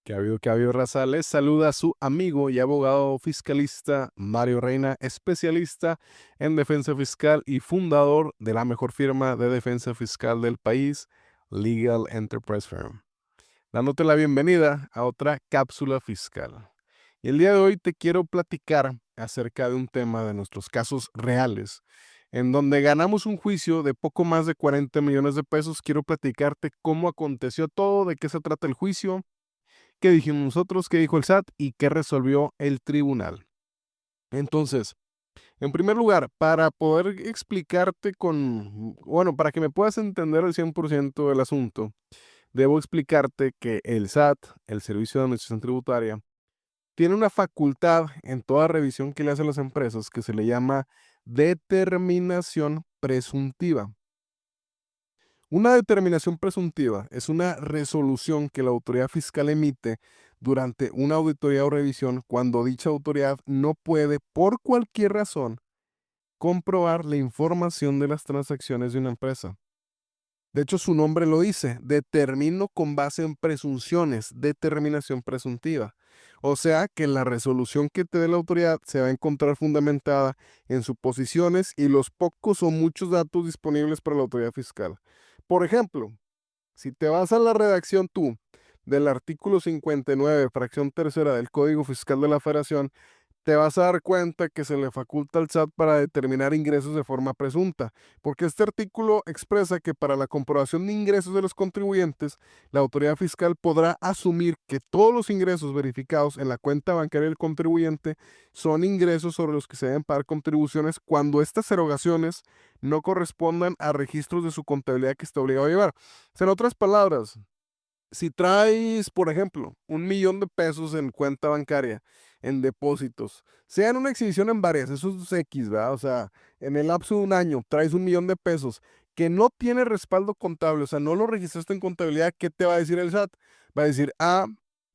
Que ha habido, raza? Les saluda su amigo y abogado fiscalista Mario Reina, especialista en defensa fiscal y fundador de la mejor firma de defensa fiscal del país, Legal Enterprise Firm. Dándote la bienvenida a otra cápsula fiscal. Y el día de hoy te quiero platicar acerca de un tema de nuestros casos reales, en donde ganamos un juicio de poco más de 40 millones de pesos. Quiero platicarte cómo aconteció todo, de qué se trata el juicio, qué dijimos nosotros, qué dijo el SAT y qué resolvió el tribunal. Entonces, en primer lugar, para poder explicarte para que me puedas entender el 100% del asunto, debo explicarte que el SAT, el Servicio de Administración Tributaria, tiene una facultad en toda revisión que le hacen las empresas que se le llama determinación presuntiva. Una determinación presuntiva es una resolución que la autoridad fiscal emite durante una auditoría o revisión cuando dicha autoridad no puede, por cualquier razón, comprobar la información de las transacciones de una empresa. De hecho, su nombre lo dice, determino con base en presunciones, determinación presuntiva. O sea que la resolución que te dé la autoridad se va a encontrar fundamentada en suposiciones y los pocos o muchos datos disponibles para la autoridad fiscal. Por ejemplo, si te vas a la redacción tú del artículo 59, fracción tercera del Código Fiscal de la Federación, te vas a dar cuenta que se le faculta al SAT para determinar ingresos de forma presunta, porque este artículo expresa que para la comprobación de ingresos de los contribuyentes, la autoridad fiscal podrá asumir que todos los ingresos verificados en la cuenta bancaria del contribuyente son ingresos sobre los que se deben pagar contribuciones cuando estas erogaciones no correspondan a registros de su contabilidad que está obligado a llevar. O sea, en otras palabras, si traes, por ejemplo, 1 millón de pesos en cuenta bancaria, en depósitos, sea en una exhibición en varias, eso es X, ¿verdad? O sea, en el lapso de un año traes 1 millón de pesos que no tiene respaldo contable, o sea, no lo registraste en contabilidad, ¿qué te va a decir el SAT? Va a decir,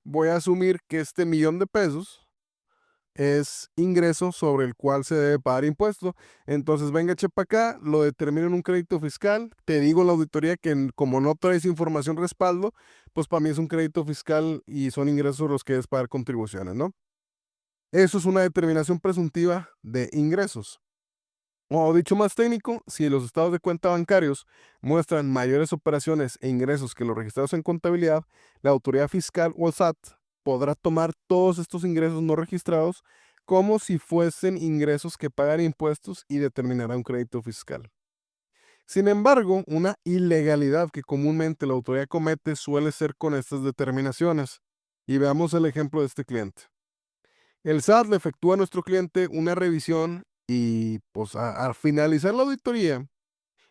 voy a asumir que este 1 millón de pesos es ingreso sobre el cual se debe pagar impuesto. Entonces, venga, eche para acá, lo determino en un crédito fiscal. Te digo en la auditoría que como no traes información respaldo, pues para mí es un crédito fiscal y son ingresos sobre los que debes pagar contribuciones, ¿no? Eso es una determinación presuntiva de ingresos. O dicho más técnico, si los estados de cuenta bancarios muestran mayores operaciones e ingresos que los registrados en contabilidad, la autoridad fiscal o el SAT podrá tomar todos estos ingresos no registrados como si fuesen ingresos que pagan impuestos y determinará un crédito fiscal. Sin embargo, una ilegalidad que comúnmente la autoridad comete suele ser con estas determinaciones. Y veamos el ejemplo de este cliente. El SAT le efectúa a nuestro cliente una revisión y pues al finalizar la auditoría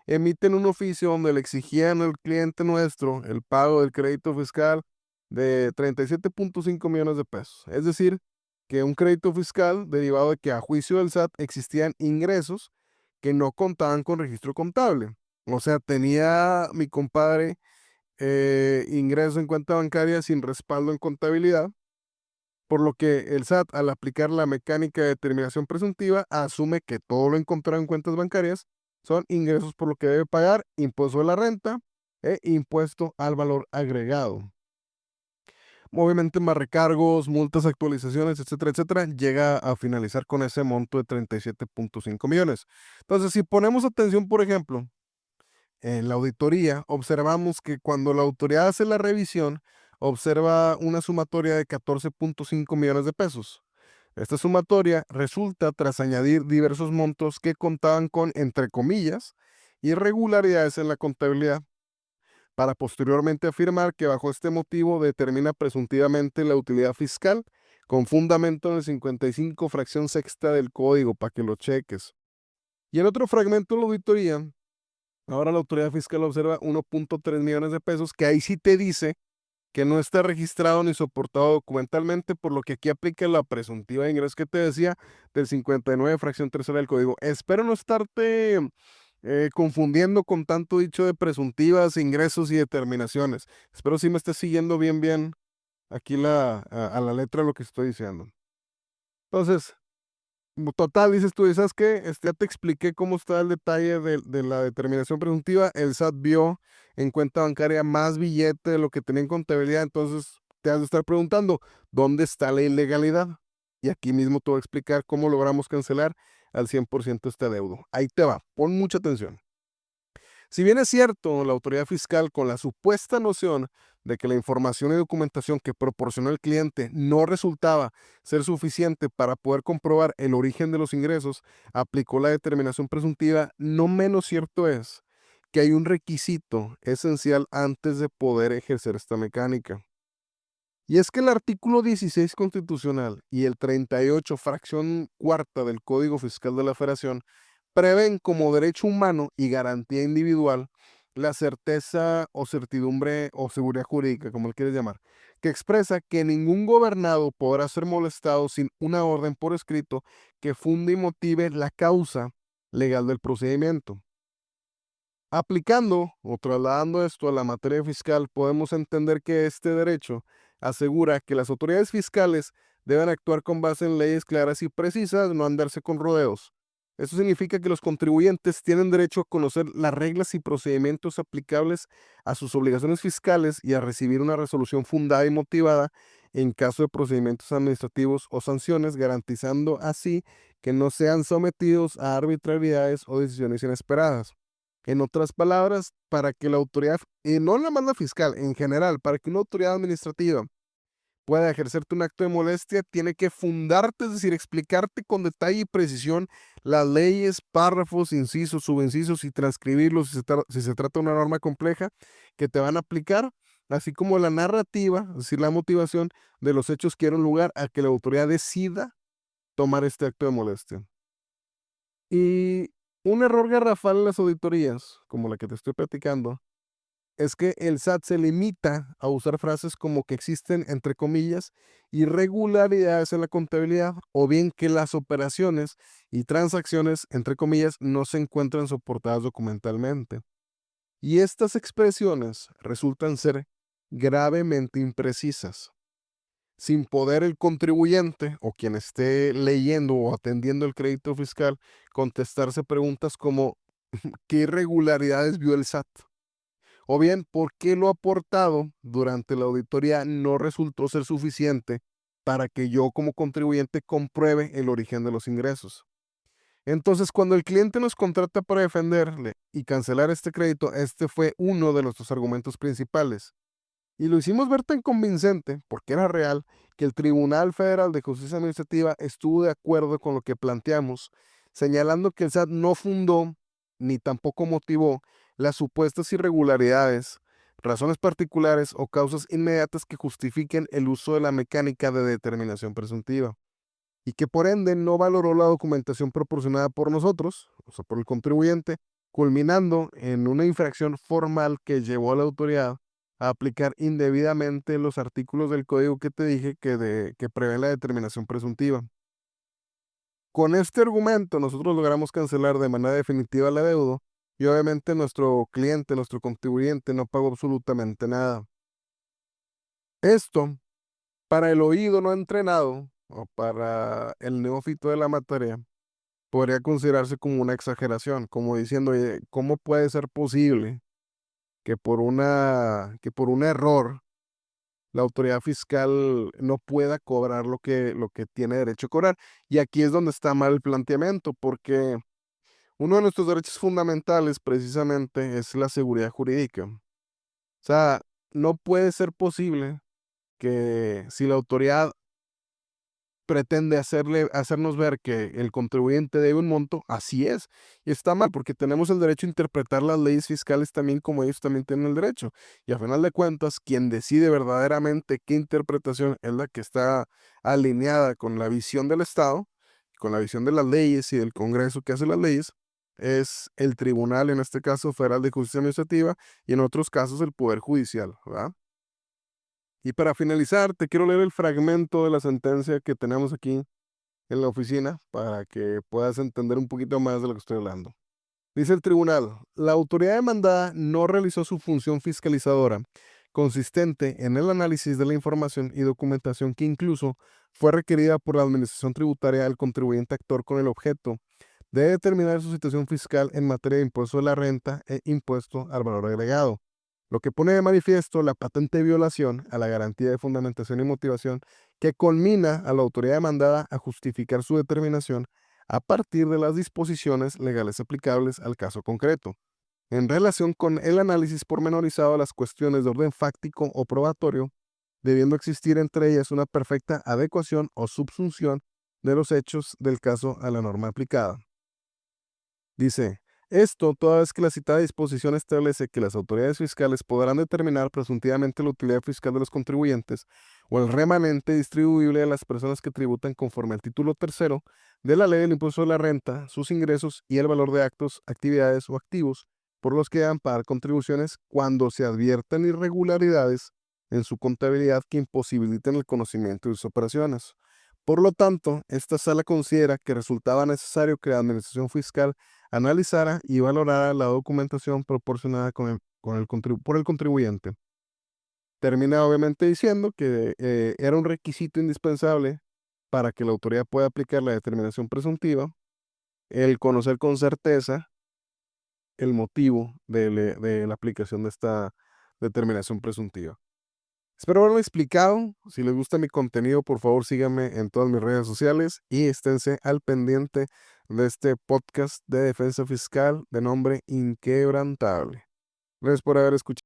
emiten un oficio donde le exigían al cliente nuestro el pago del crédito fiscal de 37.5 millones de pesos. Es decir, que un crédito fiscal derivado de que a juicio del SAT existían ingresos que no contaban con registro contable. O sea, tenía mi compadre ingreso en cuenta bancaria sin respaldo en contabilidad, por lo que el SAT, al aplicar la mecánica de determinación presuntiva, asume que todo lo encontrado en cuentas bancarias son ingresos por lo que debe pagar impuesto de la renta e impuesto al valor agregado. Obviamente más recargos, multas, actualizaciones, etcétera, etcétera, llega a finalizar con ese monto de 37.5 millones. Entonces, si ponemos atención, por ejemplo, en la auditoría, observamos que cuando la autoridad hace la revisión, observa una sumatoria de 14.5 millones de pesos. Esta sumatoria resulta tras añadir diversos montos que contaban con, entre comillas, irregularidades en la contabilidad, para posteriormente afirmar que bajo este motivo determina presuntivamente la utilidad fiscal con fundamento en el 55 fracción sexta del código, para que lo cheques. Y en otro fragmento de la auditoría, ahora la autoridad fiscal observa 1.3 millones de pesos, que ahí sí te dice que no está registrado ni soportado documentalmente, por lo que aquí aplica la presuntiva de ingresos que te decía del 59 fracción tercera del código. Espero no estarte confundiendo con tanto dicho de presuntivas, ingresos y determinaciones. Espero sí me estés siguiendo bien aquí a la letra lo que estoy diciendo. Entonces, total, dices tú, ¿sabes qué? Ya te expliqué cómo está el detalle de la determinación presuntiva. El SAT vio en cuenta bancaria más billete de lo que tenía en contabilidad, entonces te has de estar preguntando, ¿dónde está la ilegalidad? Y aquí mismo te voy a explicar cómo logramos cancelar al 100% este adeudo. Ahí te va, pon mucha atención. Si bien es cierto, la autoridad fiscal, con la supuesta noción de que la información y documentación que proporcionó el cliente no resultaba ser suficiente para poder comprobar el origen de los ingresos, aplicó la determinación presuntiva, no menos cierto es que hay un requisito esencial antes de poder ejercer esta mecánica. Y es que el artículo 16 constitucional y el 38, fracción cuarta del Código Fiscal de la Federación, prevén como derecho humano y garantía individual la certeza o certidumbre o seguridad jurídica, como le quieres llamar, que expresa que ningún gobernado podrá ser molestado sin una orden por escrito que funde y motive la causa legal del procedimiento. Aplicando o trasladando esto a la materia fiscal, podemos entender que este derecho asegura que las autoridades fiscales deben actuar con base en leyes claras y precisas, no andarse con rodeos. Eso significa que los contribuyentes tienen derecho a conocer las reglas y procedimientos aplicables a sus obligaciones fiscales y a recibir una resolución fundada y motivada en caso de procedimientos administrativos o sanciones, garantizando así que no sean sometidos a arbitrariedades o decisiones inesperadas. En otras palabras, para que la autoridad, y no la manda fiscal, en general, para que una autoridad administrativa pueda ejercerte un acto de molestia, tiene que fundarte, es decir, explicarte con detalle y precisión las leyes, párrafos, incisos, subincisos y transcribirlos si se trata de una norma compleja que te van a aplicar, así como la narrativa, es decir, la motivación de los hechos que dieron lugar a que la autoridad decida tomar este acto de molestia. Y un error garrafal en las auditorías, como la que te estoy platicando, es que el SAT se limita a usar frases como que existen, entre comillas, irregularidades en la contabilidad o bien que las operaciones y transacciones, entre comillas, no se encuentran soportadas documentalmente. Y estas expresiones resultan ser gravemente imprecisas, sin poder el contribuyente o quien esté leyendo o atendiendo el crédito fiscal contestarse preguntas como ¿qué irregularidades vio el SAT? O bien, ¿por qué lo aportado durante la auditoría no resultó ser suficiente para que yo como contribuyente compruebe el origen de los ingresos? Entonces, cuando el cliente nos contrata para defenderle y cancelar este crédito, este fue uno de nuestros argumentos principales. Y lo hicimos ver tan convincente, porque era real, que el Tribunal Federal de Justicia Administrativa estuvo de acuerdo con lo que planteamos, señalando que el SAT no fundó ni tampoco motivó las supuestas irregularidades, razones particulares o causas inmediatas que justifiquen el uso de la mecánica de determinación presuntiva, y que por ende no valoró la documentación proporcionada por nosotros, o sea, por el contribuyente, culminando en una infracción formal que llevó a la autoridad a aplicar indebidamente los artículos del código que te dije que prevén la determinación presuntiva. Con este argumento nosotros logramos cancelar de manera definitiva el adeudo y obviamente nuestro cliente, nuestro contribuyente no pagó absolutamente nada. Esto, para el oído no entrenado o para el neófito de la materia, podría considerarse como una exageración, como diciendo, oye, ¿cómo puede ser posible que por un error la autoridad fiscal no pueda cobrar lo que tiene derecho a cobrar? Y aquí es donde está mal el planteamiento, porque uno de nuestros derechos fundamentales precisamente es la seguridad jurídica. O sea, no puede ser posible que si la autoridad pretende hacernos ver que el contribuyente debe un monto, así es. Y está mal porque tenemos el derecho a interpretar las leyes fiscales también como ellos también tienen el derecho. Y a final de cuentas, quien decide verdaderamente qué interpretación es la que está alineada con la visión del Estado, con la visión de las leyes y del Congreso que hace las leyes, es el tribunal, en este caso Federal de Justicia Administrativa, y en otros casos el Poder Judicial, ¿verdad? Y para finalizar, te quiero leer el fragmento de la sentencia que tenemos aquí en la oficina para que puedas entender un poquito más de lo que estoy hablando. Dice el tribunal, la autoridad demandada no realizó su función fiscalizadora, consistente en el análisis de la información y documentación que incluso fue requerida por la Administración Tributaria al contribuyente actor con el objeto de determinar su situación fiscal en materia de impuesto de la renta e impuesto al valor agregado. lo que pone de manifiesto la patente violación a la garantía de fundamentación y motivación que conmina a la autoridad demandada a justificar su determinación a partir de las disposiciones legales aplicables al caso concreto, en relación con el análisis pormenorizado de las cuestiones de orden fáctico o probatorio, debiendo existir entre ellas una perfecta adecuación o subsunción de los hechos del caso a la norma aplicada. Dice, esto toda vez que la citada disposición establece que las autoridades fiscales podrán determinar presuntivamente la utilidad fiscal de los contribuyentes o el remanente distribuible a las personas que tributan conforme al título tercero de la ley del impuesto de la renta, sus ingresos y el valor de actos, actividades o activos por los que deban pagar contribuciones cuando se adviertan irregularidades en su contabilidad que imposibiliten el conocimiento de sus operaciones. Por lo tanto, esta sala considera que resultaba necesario que la Administración Fiscal analizara y valorara la documentación proporcionada por el contribuyente. Termina obviamente diciendo que era un requisito indispensable para que la autoridad pueda aplicar la determinación presuntiva, el conocer con certeza el motivo de la aplicación de esta determinación presuntiva. Espero haberlo explicado. Si les gusta mi contenido, por favor síganme en todas mis redes sociales y esténse al pendiente de este podcast de defensa fiscal de nombre Inquebrantable. Gracias por haber escuchado.